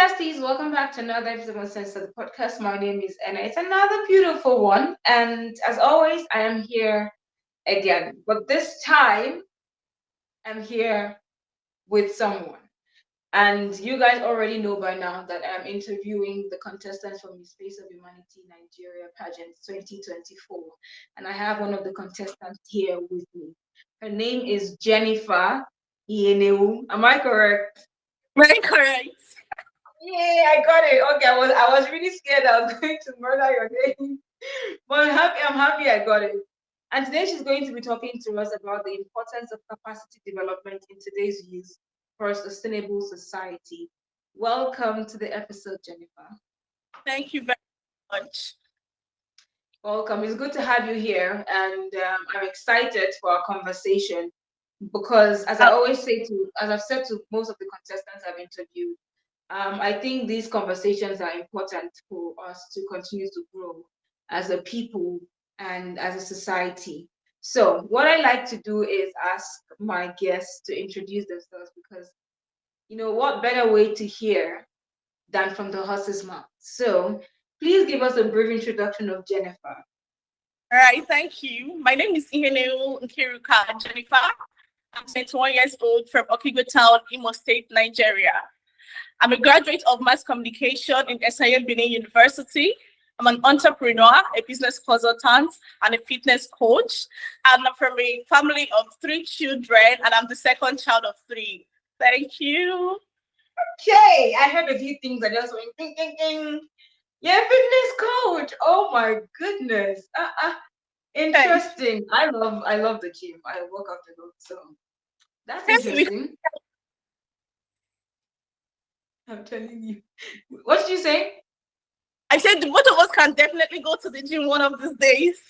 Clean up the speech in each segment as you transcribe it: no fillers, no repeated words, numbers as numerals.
besties, welcome back to another episode of Sense of the Podcast. My name is Anna. It's another beautiful one, and as always, I am here again. But this time, I'm here with someone. And you guys already know by now that I'm interviewing the contestants from Miss Face of Humanity Nigeria pageant 2024. And I have one of the contestants here with me. Her name is Jennifer Ihenewu. Am I correct? Very correct. Yeah, I got it. Okay, I was really scared I was going to murder your name. But I'm happy I got it. And today she's going to be talking to us about the importance of capacity development in today's youth for a sustainable society. Welcome to the episode, Jennifer. Thank you very much. Welcome. It's good to have you here, and I'm excited for our conversation because, as I've said to most of the contestants I've interviewed, I think these conversations are important for us to continue to grow as a people and as a society. So, what I like to do is ask my guests to introduce themselves because, what better way to hear than from the horse's mouth? So, please give us a brief introduction of Jennifer. All right, thank you. My name is Ihenewu Nkiruka Jennifer. I'm 21 years old from Okigwe Town, Imo State, Nigeria. I'm a graduate of mass communication in SIM Benin University. I'm an entrepreneur, a business consultant, and a fitness coach. And I'm from a family of 3 children, and I'm the second child of 3. Thank you. Okay, I heard a few things. I just went ding, ding, ding. Yeah, fitness coach. Oh my goodness. Interesting. I love the gym. I work out a lot, so that's interesting. I'm telling you. What did you say? I said both of us can definitely go to the gym one of these days.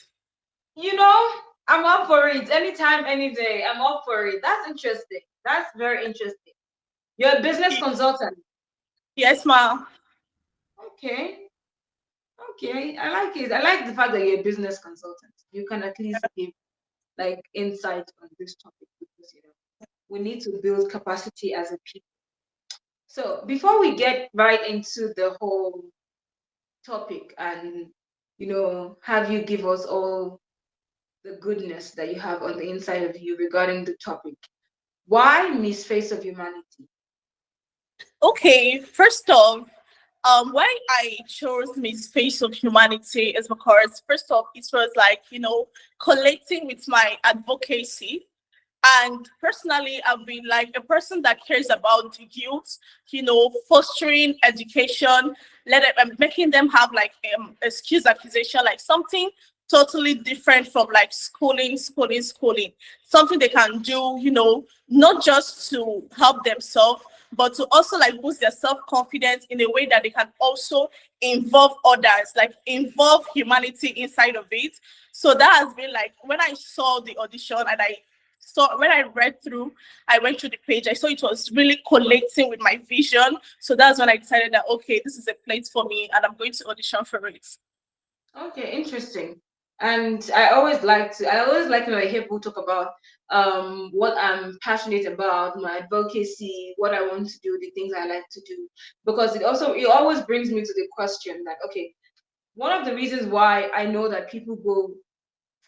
I'm up for it. Anytime, any day. I'm up for it. That's interesting. That's very interesting. You're a business consultant. Yes, ma'am. Okay. Okay. I like it. I like the fact that you're a business consultant. You can at least give like insight on this topic because we need to build capacity as a people. So before we get right into the whole topic and have you give us all the goodness that you have on the inside of you regarding the topic, why Miss Face of Humanity? Okay, first off, why I chose Miss Face of Humanity is because first off, it was like, collecting with my advocacy. And personally, I've been like a person that cares about the youth, fostering education, making them have like a skills acquisition, like something totally different from like schooling, something they can do, not just to help themselves, but to also like boost their self-confidence in a way that they can also involve others, like involve humanity inside of it. So that has been like when I saw the audition and when I read through, I went through the page, I saw it was really connecting with my vision. So that's when I decided that, okay, this is a place for me and I'm going to audition for it. Okay, interesting. And I always like when I hear people talk about what I'm passionate about, my advocacy, what I want to do, the things I like to do, because it always brings me to the question that, okay, one of the reasons why I know that people go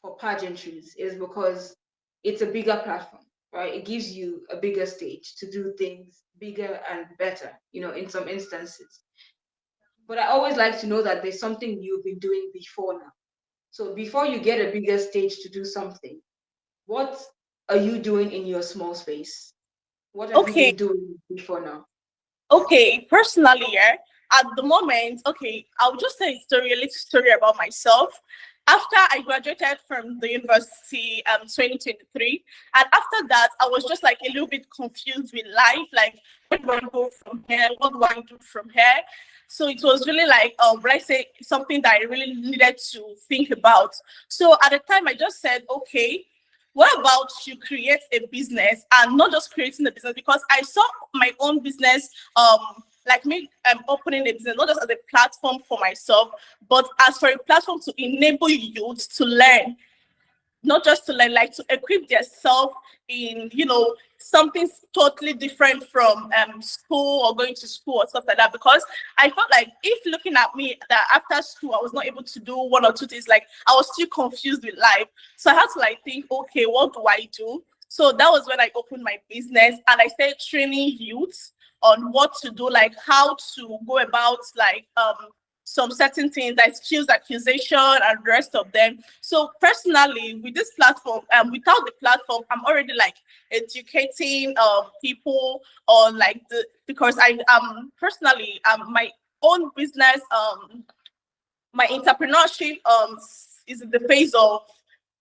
for pageantries is because it's a bigger platform, right? It gives you a bigger stage to do things bigger and better, in some instances. But I always like to know that there's something you've been doing before now. So before you get a bigger stage to do something, what are you doing in your small space? What have you Okay. been doing before now? Okay, personally, yeah, at the moment, okay, I'll just tell a little story about myself. After I graduated from the university 2023, and after that, I was just like a little bit confused with life, like where do I go from here? What do I do from here? So it was really like, let's say something that I really needed to think about. So at the time, I just said, okay, what about you create a business and not just creating a business? Because I saw my own business, like me opening a business, not just as a platform for myself, but as for a platform to enable youth to learn, not just to learn, like to equip themselves in, something totally different from school or going to school or stuff like that. Because I felt like if looking at me that after school I was not able to do one or two things, like I was still confused with life. So I had to like think, okay, what do I do? So that was when I opened my business and I started training youth on what to do, like how to go about like some certain things like skills accusation and the rest of them. So personally, with this platform, without the platform, I'm already like educating people on like the because I personally my own business my entrepreneurship is in the phase of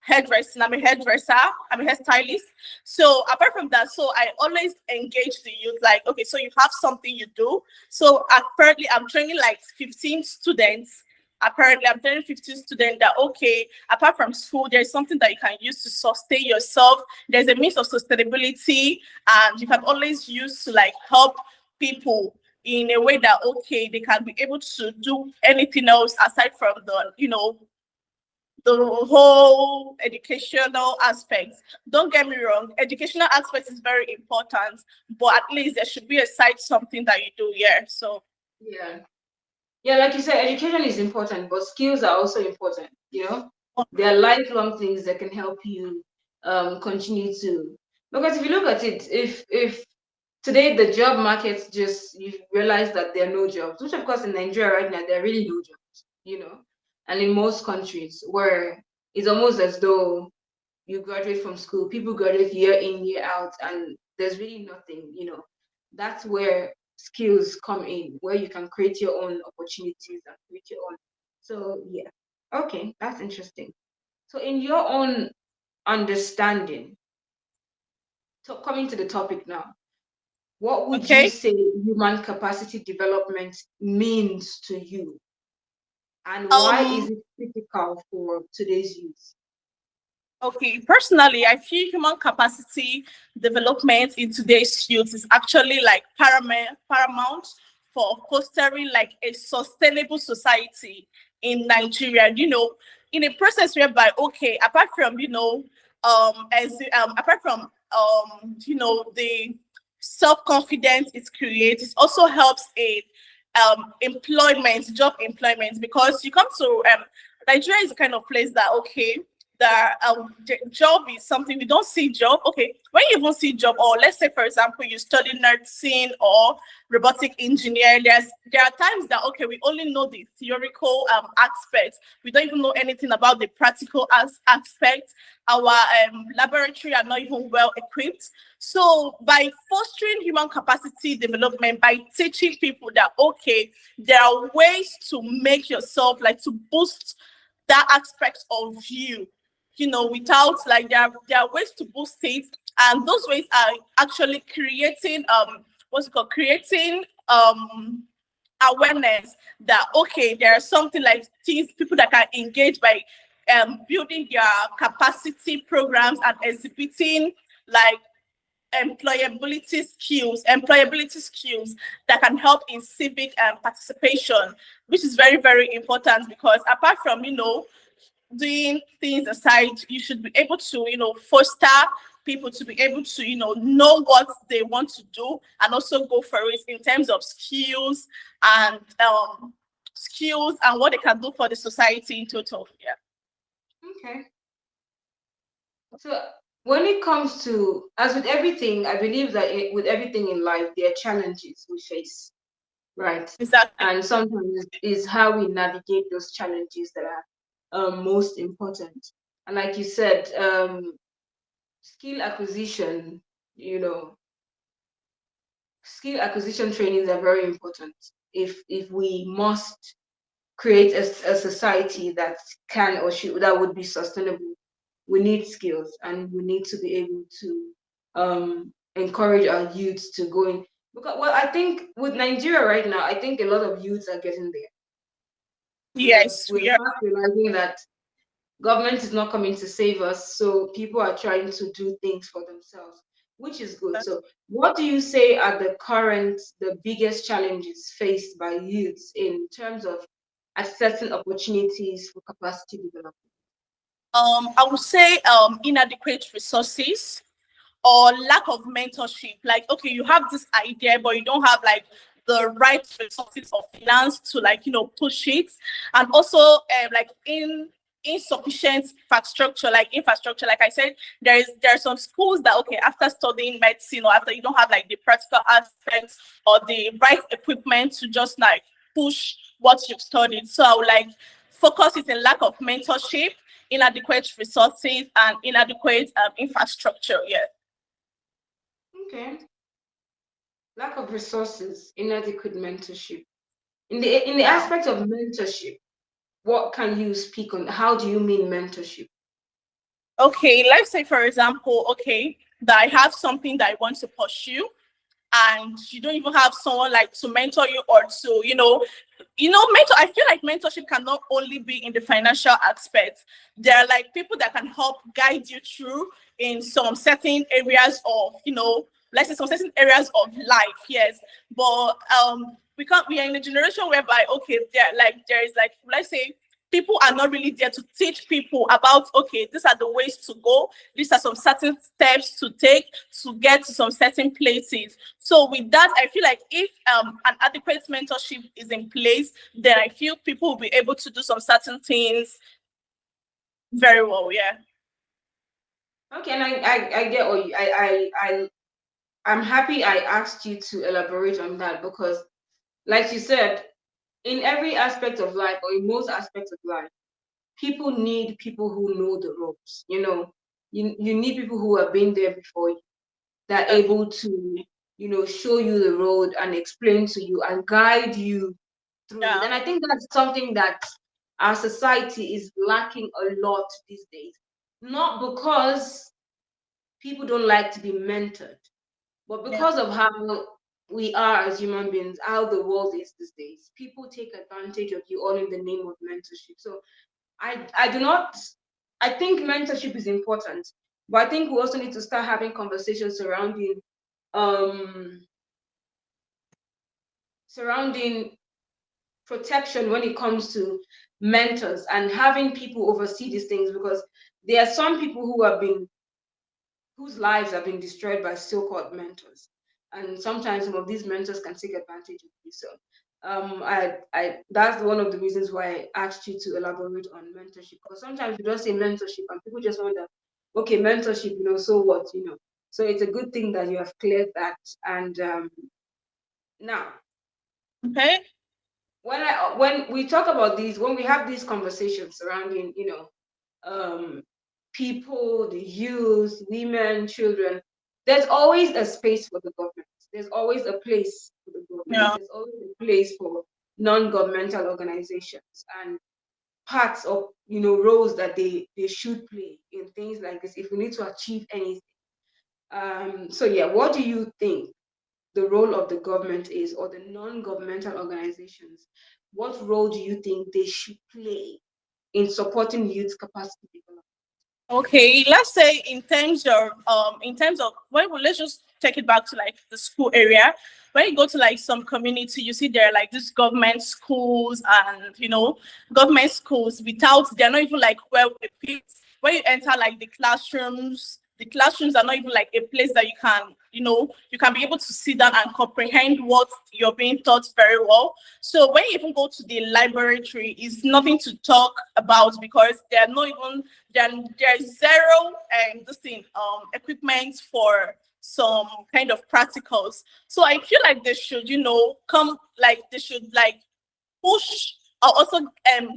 hairdressing. I'm a hairdresser, I'm a hairstylist. So apart from that, so I always engage the youth like, okay, so you have something you do. So apparently I'm training like 15 students. Apparently I'm training 15 students that okay, apart from school, there's something that you can use to sustain yourself. There's a means of sustainability, and you can always use to like help people in a way that okay they can be able to do anything else aside from the the whole educational aspects. Don't get me wrong, educational aspect is very important, but at least there should be a side something that you do. Yeah. So Yeah. Yeah, like you said, education is important, but skills are also important, you know? They are lifelong things that can help you continue to, because if you look at it, if today the job market just you realize that there are no jobs, which of course in Nigeria right now there are really no jobs, you know, and in most countries where it's almost as though you graduate from school, people graduate year in, year out, and there's really nothing, you know. That's where skills come in, where you can create your own opportunities and create your own. So, yeah. Okay, that's interesting. So, in your own understanding, so coming to the topic now, what would you okay. say human capacity development means to you? And why is Um it critical for today's youth? Okay, personally, I feel human capacity development in today's youth is actually like paramount for fostering like a sustainable society in Nigeria. In a process whereby, okay, apart from as apart from the self confidence it creates, it also helps in employment, job employment, because you come to Nigeria is the kind of place that okay that job is something we don't see job. Okay, when you even see job, or let's say for example you study nursing or robotic engineer, there are times that okay we only know the theoretical aspects. We don't even know anything about the practical aspect. Our laboratory are not even well equipped. So by fostering human capacity development, by teaching people that okay there are ways to make yourself like to boost that aspect of you, without like there are ways to boost it, and those ways are actually creating what's it called creating awareness that okay there are something like things people that can engage by building their capacity programs and exhibiting like employability skills that can help in civic participation, which is very very important, because apart from doing things aside, you should be able to, foster people to be able to, know what they want to do and also go for it in terms of and skills and what they can do for the society in total. Yeah. Okay. So when it comes to, as with everything, I believe that with everything in life, there are challenges we face, right? Exactly. And sometimes is how we navigate those challenges that are most important. And like you said, skill acquisition, you know, skill acquisition trainings are very important. If we must create a society that can or should that would be sustainable, we need skills and we need to be able to encourage our youth to go in. Because well, I think with Nigeria right now, I think a lot of youths are getting there. Yes, We're we are. fast realizing that government is not coming to save us, so people are trying to do things for themselves, which is good. So what do you say are the biggest challenges faced by youths in terms of accessing opportunities for capacity development? I would say inadequate resources, or lack of mentorship. Like, okay, you have this idea, but you don't have like the right resources or finance to like, push it. And also like in insufficient infrastructure, like I said, there are some schools that, okay, after studying medicine or after, you don't have like the practical aspects or the right equipment to just like push what you've studied. So I would like focus is in lack of mentorship, inadequate resources, and inadequate infrastructure. Yeah. Okay. Lack of resources, inadequate mentorship. In the Yeah. aspect of mentorship, what can you speak on? How do you mean mentorship? Okay, let's say for example, okay, that I have something that I want to pursue, and you don't even have someone like to mentor you or to, mentor. I feel like mentorship cannot only be in the financial aspect. There are like people that can help guide you through in some certain areas of, let's say some certain areas of life. Yes, but we are in a generation whereby, okay, there is like, let's say, people are not really there to teach people about, okay, these are the ways to go, these are some certain steps to take to get to some certain places. So with that, I feel like if an adequate mentorship is in place, then I feel people will be able to do some certain things very well. Yeah. Okay, and I get what you I'm happy I asked you to elaborate on that because, like you said, in every aspect of life or in most aspects of life, people need people who know the ropes. You need people who have been there before you, that are Definitely. able to, show you the road and explain to you and guide you through it. Yeah. And I think that's something that our society is lacking a lot these days. Not because people don't like to be mentored, but Yeah. because of how we are as human beings, how the world is these days, people take advantage of you all in the name of mentorship. So I do not. I think mentorship is important, but I think we also need to start having conversations um surrounding protection when it comes to mentors and having people oversee these things, because there are some people whose lives have been destroyed by so-called mentors, and sometimes some of these mentors can take advantage of you. So I that's one of the reasons why I asked you to elaborate on mentorship, because sometimes you just say mentorship and people just wonder, okay, mentorship, so what, so it's a good thing that you have cleared that. And now, Okay. when we talk about these, when we have these conversations surrounding, um, people, the youth, women, children, there's always a space for the government. There's always a place for the government. Yeah. There's always a place for non-governmental organizations and parts of, roles that they should play in things like this if we need to achieve anything. So yeah, what do you think the role of the government is, or the non-governmental organizations? What role do you think they should play in supporting youth capacity development? Okay, let's say in terms of let's just take it back to like the school area. When you go to like some community, you see there are like these government schools, and government schools without, they're not even like well equipped. When you enter like the classrooms are not even like a place that you can be able to sit down and comprehend what you're being taught very well. So when you even go to the laboratory, it's nothing to talk about, because they're not even then there's zero this thing equipment for some kind of practicals. So I feel like they should, come, like they should like push, or also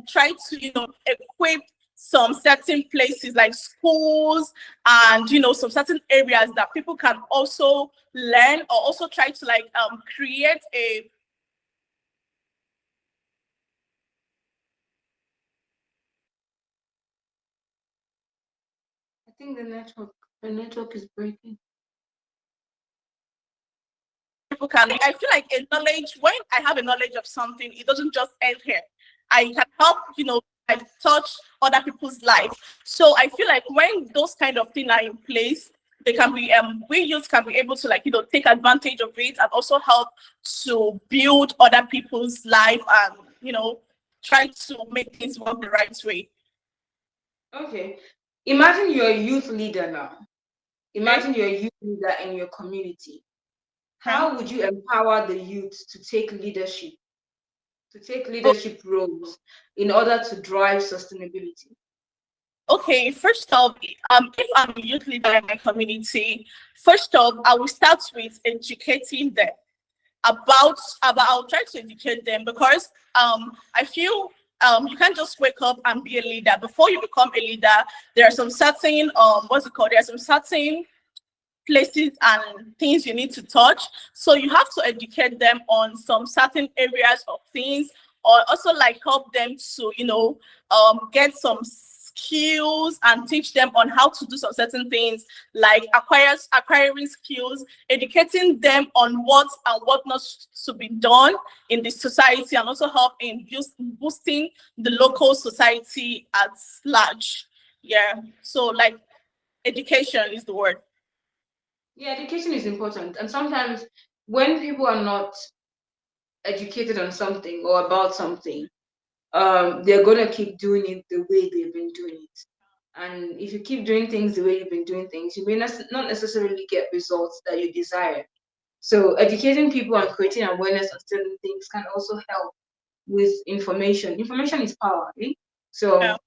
try to equip some certain places like schools, and some certain areas that people can also learn, or also try to like create a. I think the network is breaking. People can, I feel like a knowledge, when I have a knowledge of something, it doesn't just end here. I can help, like touch other people's life. So I feel like when those kind of things are in place, they can be we youth can be able to like take advantage of it, and also help to build other people's life, and try to make things work the right way. Okay. Imagine you're a youth leader now. Okay. Imagine you're a youth leader in your community. Okay. How would you empower the youth to take Oh, leadership roles in order to drive sustainability? okay. First off, if I'm a youth leader in my community, first off, I will start with educating them about I'll try to educate them because I feel you can't just wake up and be a leader. Before you become a leader, there are some certain what's it called? There are some certain places and things you need to touch. So you have to educate them on some certain areas of things, or also like help them to, get some skills and teach them on how to do some certain things, like acquiring skills, educating them on what and what not to be done in the society, and also help in boosting the local society at large. Yeah. So like education is the word. Yeah, education is important. And sometimes when people are not educated on something or about something, they're gonna keep doing it the way they've been doing it. And if you keep doing things the way you've been doing things, you may not necessarily get results that you desire. So educating people and creating awareness on certain things can also help with information. Information is power, right? Yeah. So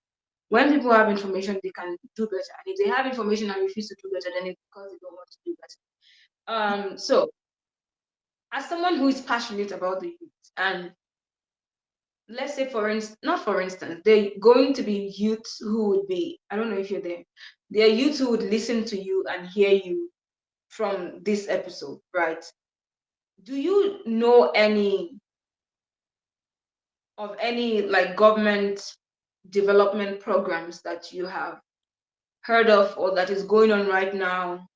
when people have information, they can do better. And if they have information and refuse to do better, then it's because they don't want to do better. So as someone who is passionate about the youth, and let's say for instance, not for instance, they're going to be youths who would be, I don't know if you're there, there are youths who would listen to you and hear you from this episode, right? Do you know any like government development programs that you have heard of or that is going on right now,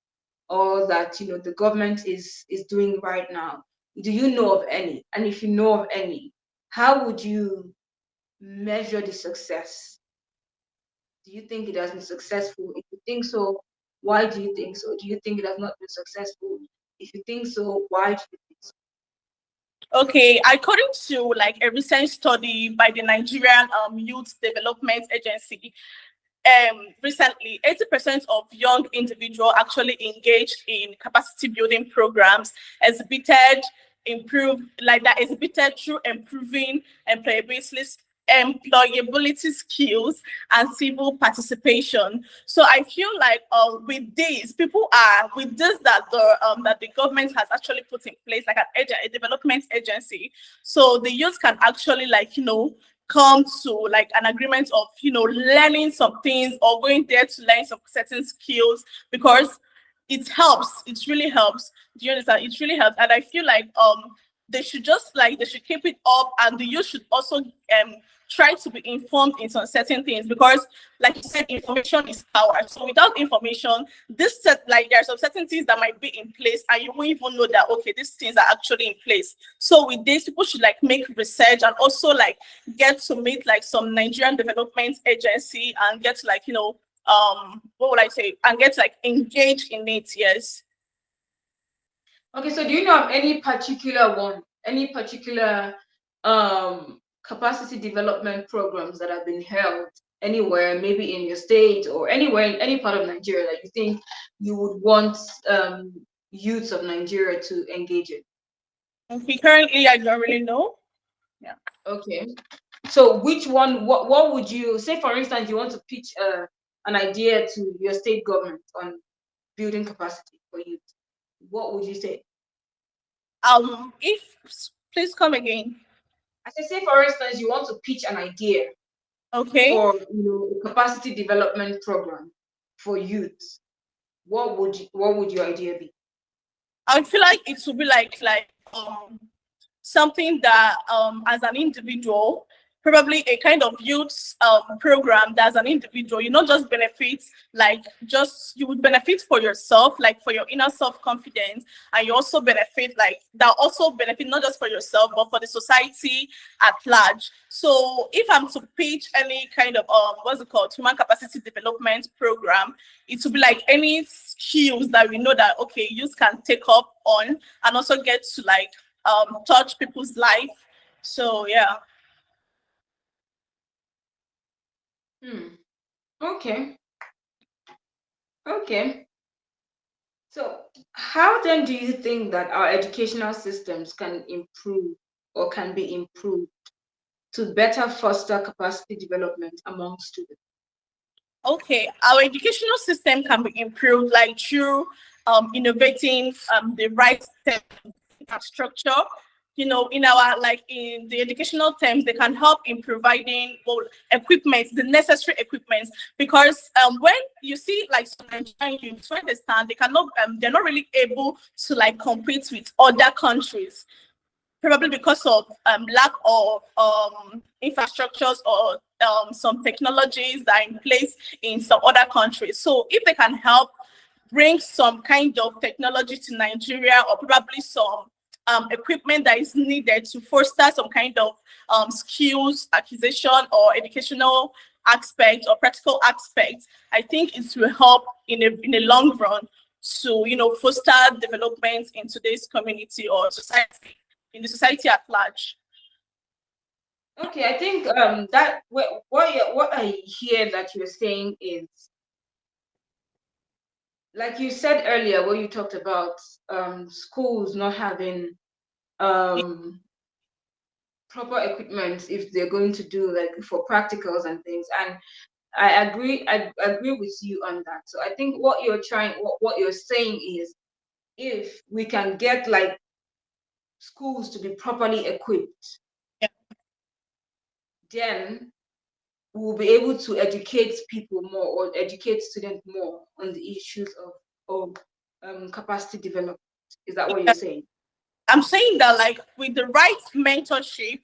or that the government is doing right now? Do you know of any? And if you know of any, how would you measure the success? Do you think it has been successful? If you think so, why do you think so? Do you think it has not been successful? If you think so, why do you think so? Okay, according to like a recent study by the Nigerian Youth Development Agency, recently 80% of young individuals actually engaged in capacity building programs exhibited through improving employability skills and civil participation. So I feel like with this that the government has actually put in place like a development agency, so the youth can actually come to like an agreement of learning some things or going there to learn some certain skills, because it really helps. Do you understand? It really helps. And I feel like they should keep it up, and the youth should also try to be informed in some certain things, because like you said, information is power. So without information, there are some certain things that might be in place and you won't even know that okay, these things are actually in place. So with this, people should like make research and also like get to meet like some Nigerian development agency and get to like what would I say, and get like engaged in it. Yes. Okay, so do you know of any particular one, any particular capacity development programs that have been held anywhere, maybe in your state or anywhere in any part of Nigeria that you think you would want youths of Nigeria to engage in? Okay, currently I don't really know. Yeah. Okay. So which one, what would you say, for instance, you want to pitch an idea to your state government on building capacity for youth? What would you say? If Please come again. I say, for instance, you want to pitch an idea Okay. for a capacity development program for youth. What would your idea be? I feel like it would be something that as an individual, probably a kind of youth program that as an individual you not just benefit, like just you would benefit for yourself, like for your inner self-confidence, and you also benefit like that also benefit not just for yourself but for the society at large. So if I'm to pitch any kind of what's it called, human capacity development program, it would be like any skills that we know that okay, youth can take up on and also get to like touch people's life. So yeah. Hmm. Okay. Okay. So, how then do you think that our educational systems can improve or can be improved to better foster capacity development among students? Okay, our educational system can be improved like through innovating the right infrastructure. You know, in our like in the educational terms, they can help in providing well equipment, the necessary equipment. Because when you see like some Nigerian youths, when they stand, they cannot they're not really able to like compete with other countries, probably because of lack of infrastructures or some technologies that are in place in some other countries. So if they can help bring some kind of technology to Nigeria, or probably some equipment that is needed to foster some kind of skills acquisition or educational aspect or practical aspect, I think it will help in a long run to foster development in today's community or society, in the society at large. Okay, I think that what I hear that you're saying is, like you said earlier, where you talked about schools not having um, proper equipment if they're going to do like for practicals and things. And I agree with you on that. So I think what you're saying is, if we can get like schools to be properly equipped, Yeah. then we'll be able to educate people more or educate students more on the issues of capacity development. Is that what you're Yeah. saying? I'm saying that like with the right mentorship,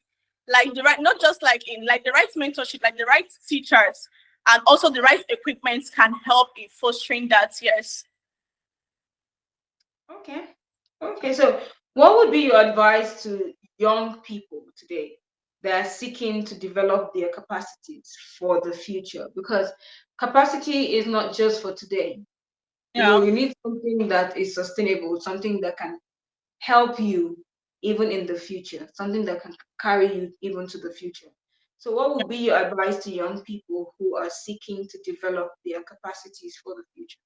like the right, not just like in like the right mentorship, like the right teachers and also the right equipment can help in fostering that. Yes. Okay. Okay. So, what would be your advice to young people today that are seeking to develop their capacities for the future? Because capacity is not just for today. Yeah. You need something that is sustainable, something that can help you even in the future, something that can carry you even to the future. So, what would be your advice to young people who are seeking to develop their capacities for the future?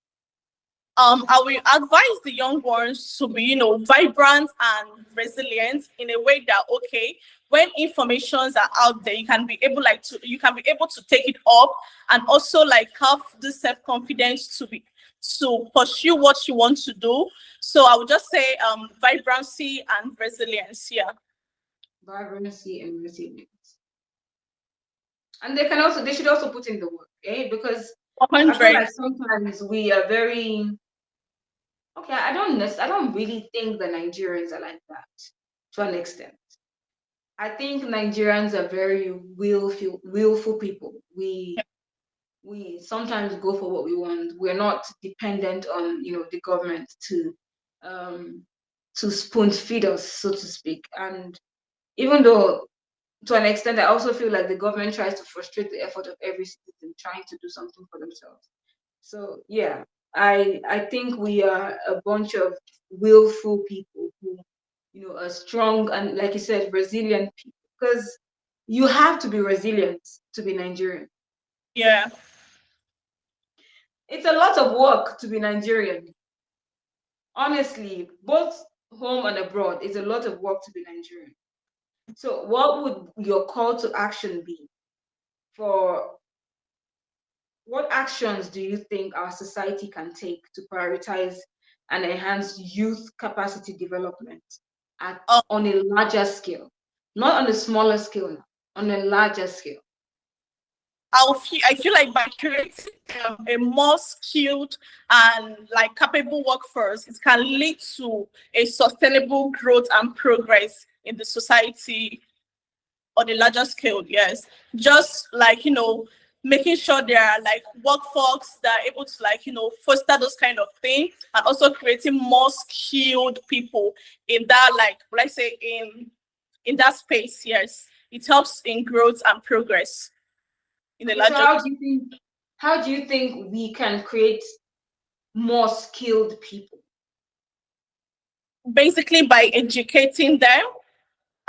I will advise the young ones to be, vibrant and resilient in a way that okay, when informations are out there, you can be able to take it up and also like have the self confidence to pursue what you want to do. So I would just say vibrancy and resilience. Yeah. Vibrancy and resilience. And they should also put in the work, eh? Because I feel 100. like sometimes we are very okay. I don't really think the Nigerians are like that to an extent. I think Nigerians are very willful people. We sometimes go for what we want. We're not dependent on the government um to spoon feed us, so to speak. And even though to an extent, I also feel like the government tries to frustrate the effort of every citizen trying to do something for themselves. So yeah, I think we are a bunch of willful people who, are strong and, like you said, resilient people. Because you have to be resilient to be Nigerian. Yeah. It's a lot of work to be Nigerian. Honestly, both home and abroad, it's a lot of work to be Nigerian. So, what would your call to action be for what actions do you think our society can take to prioritize and enhance youth capacity development on a larger scale? Not on a smaller scale now, on a larger scale. I feel like by creating a more skilled and like capable workforce, it can lead to a sustainable growth and progress in the society on a larger scale. Yes, just like making sure there are like workforce that are able to like foster those kind of things, and also creating more skilled people in that like let's say in that space. Yes, it helps in growth and progress in a Okay, so larger. how do you think we can create more skilled people? Basically by educating them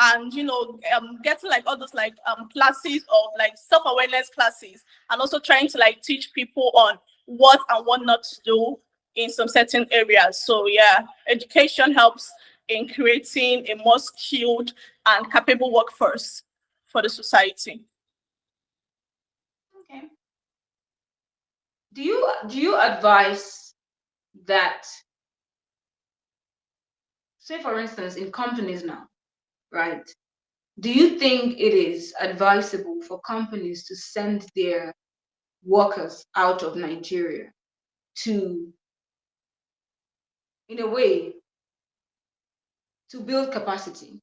and getting like all those like classes of like self-awareness classes, and also trying to like teach people on what and what not to do. in some certain areas. So yeah, education helps in creating a more skilled and capable workforce for the society. Okay. Do you advise that, say for instance, in companies now, right? Do you think it is advisable for companies to send their workers out of Nigeria to, in a way, to build capacity?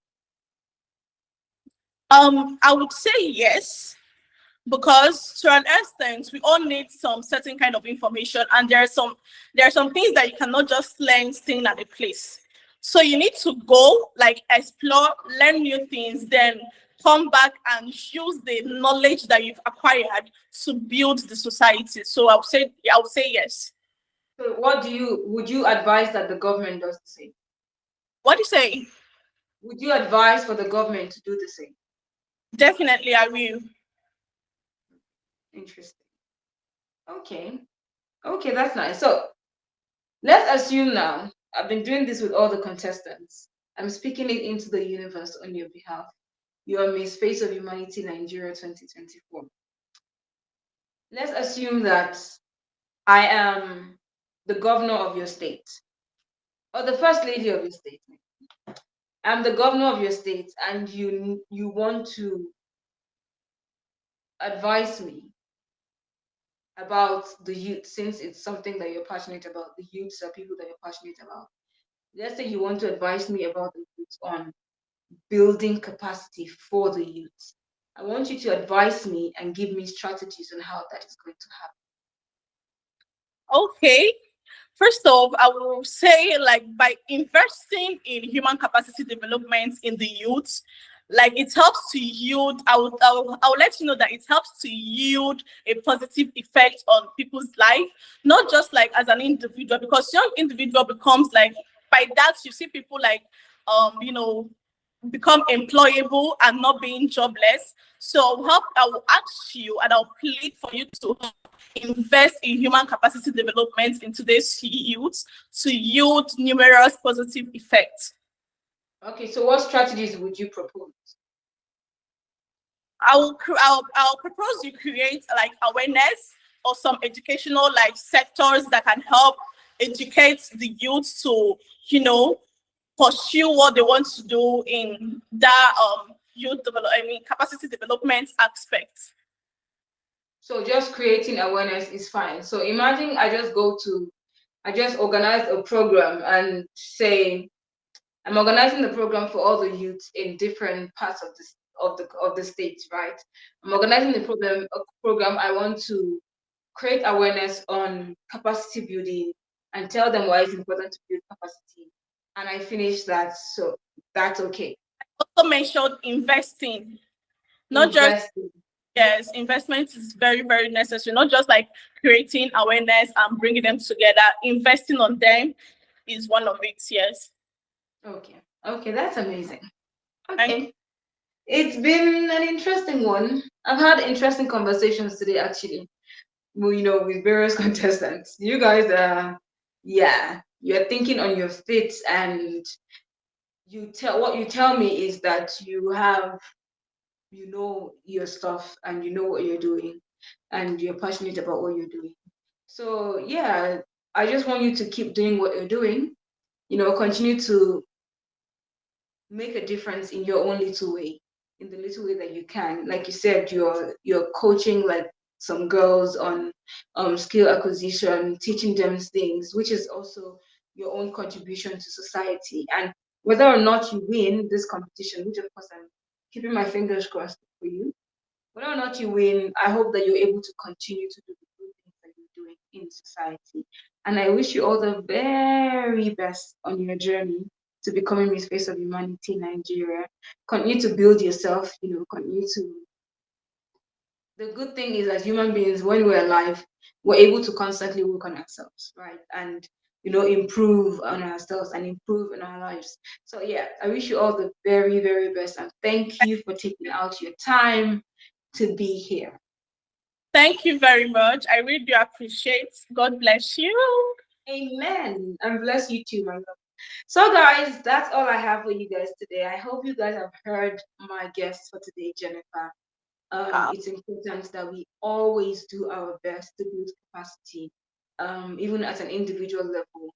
I would say yes, because to an extent we all need some certain kind of information, and there are some things that you cannot just learn staying at a place. So you need to go, like, explore, learn new things, then come back and use the knowledge that you've acquired to build the society. So I would say yes. So would you advise that the government does the same? What do you say? Would you advise for the government to do the same? Definitely I will. Interesting. Okay. Okay, that's nice. So let's assume now, I've been doing this with all the contestants. I'm speaking it into the universe on your behalf. You are Miss Face of Humanity Nigeria 2024. Let's assume that I am the governor of your state, or the first lady of your state. I'm the governor of your state, and you want to advise me about the youth, since it's something that you're passionate about. The youths are people that you're passionate about. Let's say you want to advise me about the youth on building capacity for the youth. I want you to advise me and give me strategies on how that is going to Okay. First off, I will say, like, by investing in human capacity development in the youth, like, it helps to yield. I would let you know that it helps to yield a positive effect on people's life, not just like as an individual, because young individual becomes like, by that you see people like, you know, become employable and not being jobless. So I will ask you and I'll plead for you to invest in human capacity development in today's youth to yield numerous positive effects. happen. Okay, so what strategies would you propose? I'll propose you create like awareness or some educational like sectors that can help educate the youth to, you know, pursue what they want to do in that capacity development aspect. So just creating awareness is fine. So imagine I just organize a program and say I'm organizing the program for all the youths in different parts of the state, right? I'm organizing the program. I want to create awareness on capacity building and tell them why it's important to build capacity. And I finish that, so that's okay. Also mentioned investing, not just, Investing. yes, investment is very, very necessary, not just like creating awareness and bringing them together. Investing on them is one of it, yes. Okay. Okay, that's amazing. Thank Okay. It's been an interesting one. I've had interesting conversations today, actually. Well, with various contestants. You guys are, yeah, you're thinking on your feet, and what you tell me is that you know your stuff, and you know what you're doing, and you're passionate about what you're doing. So yeah, I just want you to keep doing what you're doing. Continue to make a difference in your own little way, in the little way that you can. Like you said, you're coaching like some girls on skill acquisition, teaching them things, which is also your own contribution to society. And whether or not you win this competition, which of course I'm keeping my fingers crossed for you, whether or not you win, I hope that you're able to continue to do the good things that you're doing in society. And I wish you all the very best on your journey to becoming Miss Face of Humanity Nigeria. Continue to build yourself, continue to. The good thing is, as human beings, when we're alive, we're able to constantly work on ourselves, right? And improve on ourselves and improve in our lives. So yeah, I wish you all the very, very best, and thank you for taking out your time to be here. thank you very much. I really do appreciate. God bless you. Amen. And bless you too, my love. So, guys, that's all I have for you guys today. I hope you guys have heard my guests for today, Jennifer. Yeah. It's important that we always do our best to build capacity, even at an individual level.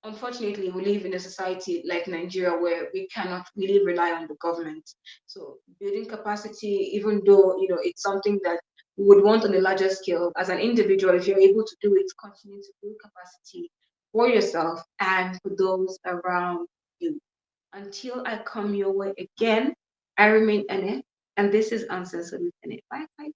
Unfortunately, we live in a society like Nigeria where we cannot really rely on the government. So building capacity, even though it's something that we would want on a larger scale, as an individual, if you're able to do it, continue to build capacity for yourself and for those around you. Until I come your way again, I remain Ene, and this is Uncensored with Ene. Bye bye.